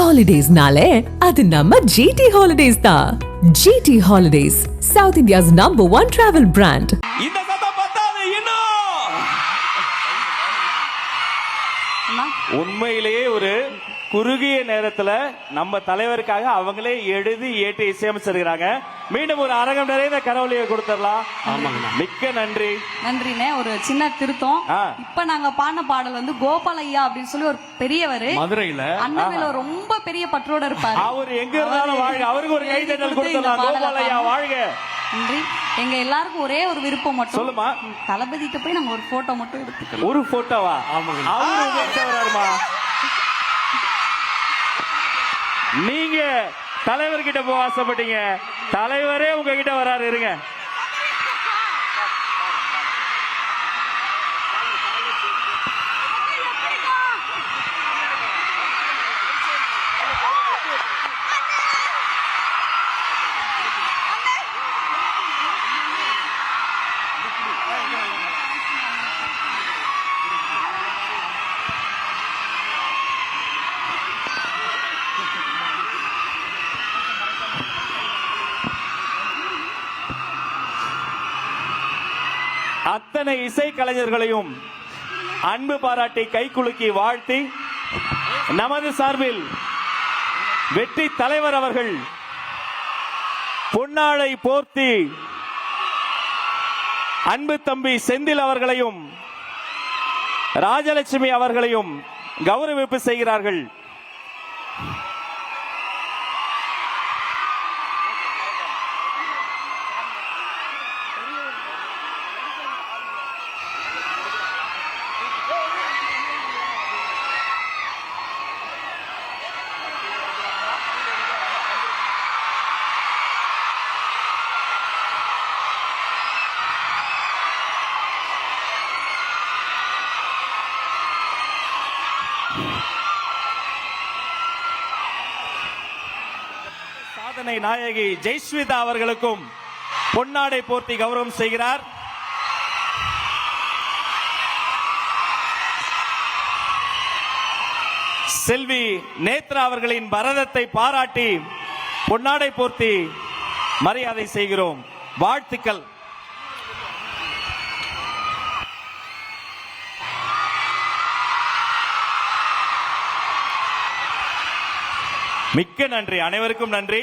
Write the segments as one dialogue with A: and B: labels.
A: ஹாலிடேஸ்னாலே அது நம்ம ஜிடி ஹாலிடேஸ் தான். GT holidays, south India's #1 travel brand.
B: இந்த சத்தம் பத்தாது இன்னும். உண்மையிலேயே ஒரு குறுகிய நேரத்துல நம்ம தலைவருக்காக அவங்களே எழுதி ஏற்றி இசையமைச்சிருக்கிறாங்க. மீண்டும் ஒரு அரங்கம் நிறைந்த கரவொலியை கொடுத்துடலாம். மிக்க நன்றி.
C: நன்றிண்ணே. ஒரு சின்ன திருத்தம், இப்ப நாங்க பாடின பாடல் வந்து கோபாலையா அப்படின்னு சொல்லி ஒரு பெரியவர்
B: மதுரையில
C: அண்ணாவில ரொம்ப பெரிய பற்றோட இருப்பாரு.
B: அவர் எங்க இருந்தாலும் வாழ்க. அவருக்கு ஒரு கைதட்டல் கொடுத்துடலாம். கோபாலையா வாழ்க. நன்றி.
C: எங்க எல்லாருக்கும் ஒரே ஒரு விருப்பம் மட்டும்.
B: சொல்லுமா.
C: தளபதிட்ட போய் நாங்க ஒரு போட்டோ மட்டும் எடுத்துக்கலாம்.
B: ஒரு போட்டோவா? அவரு நீங்க தலைவர்கிட்ட போக ஆசைப்பட்டீங்க, தலைவரே உங்ககிட்ட வராரு. இருங்க. அத்தனை இசை கலைஞர்களையும் அன்பு பாராட்டி கைகுலுக்கி வாழ்த்தி நமது சார்பில் வெற்றி தலைவர் அவர்கள் பொன்னாடை போர்த்தி அன்பு தம்பி செந்தில் அவர்களையும் ராஜலட்சுமி அவர்களையும் கௌரவிப்பு செய்கிறார்கள். சாதனை நாயகி ஜெயஸ்விதா அவர்களுக்கும் பொன்னாடை போர்த்தி கௌரவம் செய்கிறார். செல்வி நேத்ரா அவர்களின் பரதத்தை பாராட்டி பொன்னாடை போர்த்தி மரியாதை செய்கிறோம். வாழ்த்துக்கள். மிக்க நன்றி. அனைவருக்கும் நன்றி.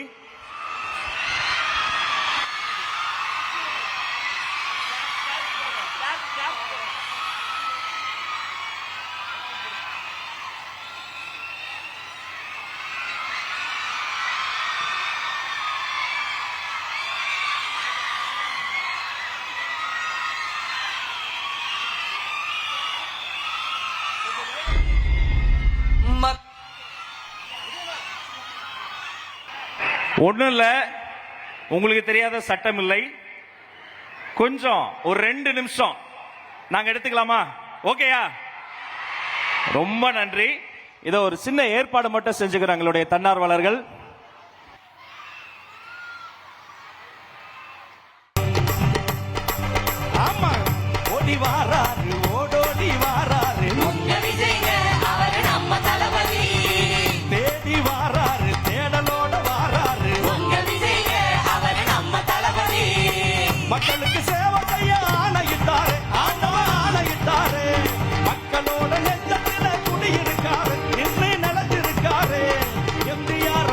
B: ஒண்ணும் இல்ல, உங்களுக்கு தெரியாத சட்டம் இல்லை. கொஞ்சம் ஒரு 2 நிமிஷம் நாங்க எடுத்துக்கலாமா? ஓகேயா? ரொம்ப நன்றி. இத ஒரு சின்ன ஏற்பாடு மட்டும் செஞ்சுக்கிறோம் எங்களுடைய தன்னார்வலர்கள். ஆமா, ஓடி வாராரு, ஓடோடி வாராரு, தேடி வாராரு, தேடலோட வாராரு, மக்களுக்கு சேவை செய்ய ஆணையிட்டாரு, ஆண்டவன் ஆணையிட்டாரு, மக்களோட நெஞ்சத்தில குடியிருக்காரு, இன்று நிலத்திருக்காரு. எம்ஜிஆர்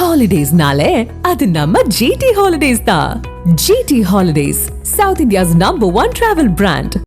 A: ஹாலிடேஸ்னாலே அது நம்ம ஜிடி ஹாலிடேஸ் தான். GT holidays, south India's number 1 travel brand.